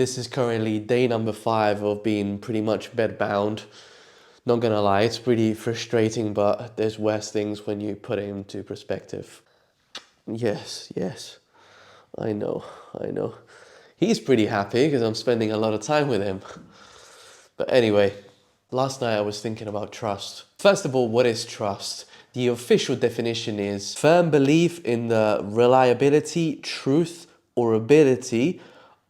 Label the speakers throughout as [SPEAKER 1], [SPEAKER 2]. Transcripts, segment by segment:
[SPEAKER 1] This is currently day number 5 of being pretty much bedbound. Not gonna lie, it's pretty frustrating, but there's worse things when you put it into perspective. Yes, I know. He's pretty happy because I'm spending a lot of time with him. But anyway, last night I was thinking about trust. First of all, what is trust? The official definition is firm belief in the reliability, truth, or ability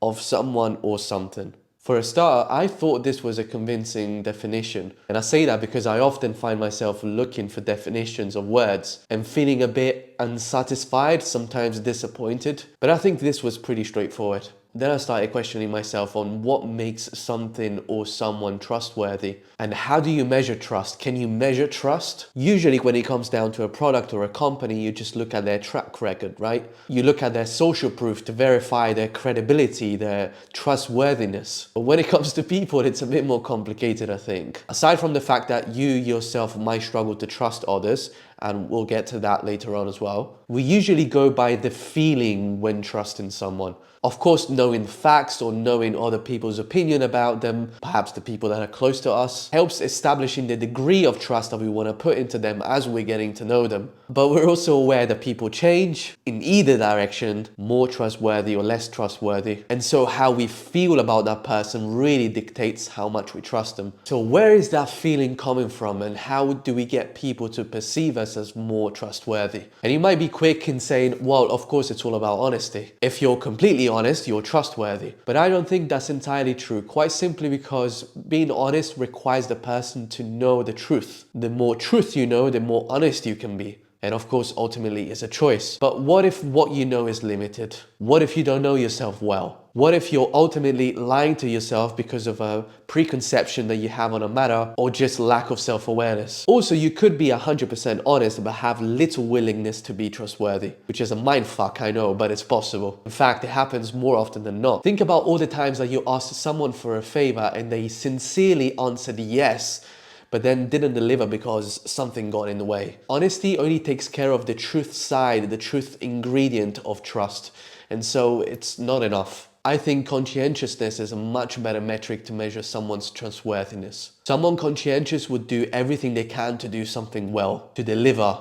[SPEAKER 1] of someone or something. For a start, I thought this was a convincing definition. And I say that because I often find myself looking for definitions of words and feeling a bit unsatisfied, sometimes disappointed. But I think this was pretty straightforward. Then I started questioning myself on what makes something or someone trustworthy. And how do you measure trust? Can you measure trust? Usually when it comes down to a product or a company, you just look at their track record, right? You look at their social proof to verify their credibility, their trustworthiness. But when it comes to people, it's a bit more complicated, I think. Aside from the fact that you yourself might struggle to trust others, and we'll get to that later on as well, we usually go by the feeling when trusting someone. Of course, knowing facts or knowing other people's opinion about them, perhaps the people that are close to us, helps establishing the degree of trust that we want to put into them as we're getting to know them. But we're also aware that people change in either direction, more trustworthy or less trustworthy. And so how we feel about that person really dictates how much we trust them. So where is that feeling coming from, and how do we get people to perceive us as more trustworthy? And you might be quick in saying, well, of course it's all about honesty. If you're completely honest, you're trustworthy. But I don't think that's entirely true, quite simply because being honest requires the person to know the truth. The more truth you know, the more honest you can be. And of course, ultimately, it's a choice. But what if what you know is limited? What if you don't know yourself well? What if you're ultimately lying to yourself because of a preconception that you have on a matter, or just lack of self-awareness? Also, you could be 100% honest but have little willingness to be trustworthy, which is a mindfuck, I know, but it's possible. In fact, it happens more often than not. Think about all the times that you asked someone for a favor and they sincerely answered yes, but then didn't deliver because something got in the way. Honesty only takes care of the truth side, the truth ingredient of trust. And so it's not enough. I think conscientiousness is a much better metric to measure someone's trustworthiness. Someone conscientious would do everything they can to do something well, to deliver,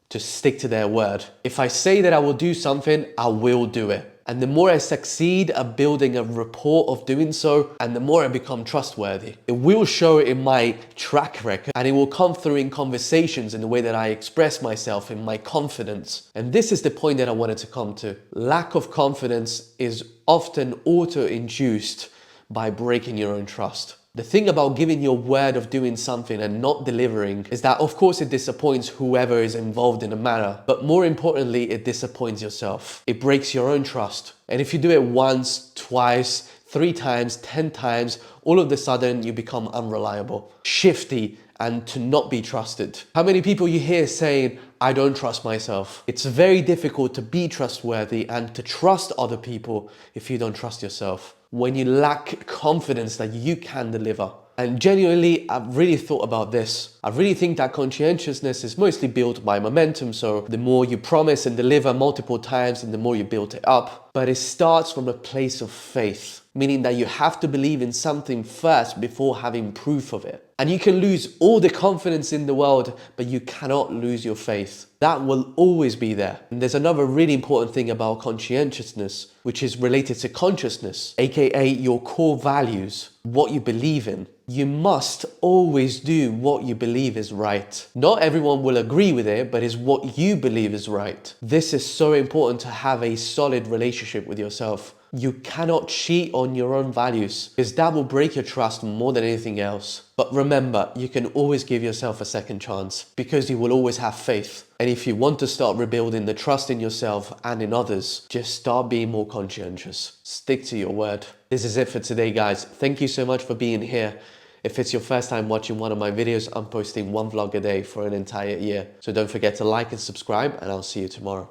[SPEAKER 1] to stick to their word. If I say that I will do something, I will do it. And the more I succeed at building a rapport of doing so, and the more I become trustworthy. It will show in my track record, and it will come through in conversations, in the way that I express myself, in my confidence. And this is the point that I wanted to come to. Lack of confidence is often auto-induced by breaking your own trust. The thing about giving your word of doing something and not delivering is that, of course, it disappoints whoever is involved in the matter, but more importantly, it disappoints yourself. It breaks your own trust. And if you do it once, twice, 3 times, 10 times, all of a sudden you become unreliable, shifty, and to not be trusted. How many people you hear saying, I don't trust myself? It's very difficult to be trustworthy and to trust other people if you don't trust yourself, when you lack confidence that you can deliver. And genuinely, I've really thought about this. I really think that conscientiousness is mostly built by momentum. So the more you promise and deliver multiple times, and the more you build it up. But it starts from a place of faith, meaning that you have to believe in something first before having proof of it. And you can lose all the confidence in the world, but you cannot lose your faith. That will always be there. And there's another really important thing about conscientiousness, which is related to consciousness, aka your core values, what you believe in. You must always do what you believe is right. Not everyone will agree with it, but it's what you believe is right. This is so important to have a solid relationship with yourself. You cannot cheat on your own values, because that will break your trust more than anything else. But remember, you can always give yourself a second chance, because you will always have faith. And if you want to start rebuilding the trust in yourself and in others, just start being more conscientious. Stick to your word. This is it for today, guys. Thank you so much for being here. If it's your first time watching one of my videos, I'm posting 1 vlog a day for an entire year. So don't forget to like and subscribe, and I'll see you tomorrow.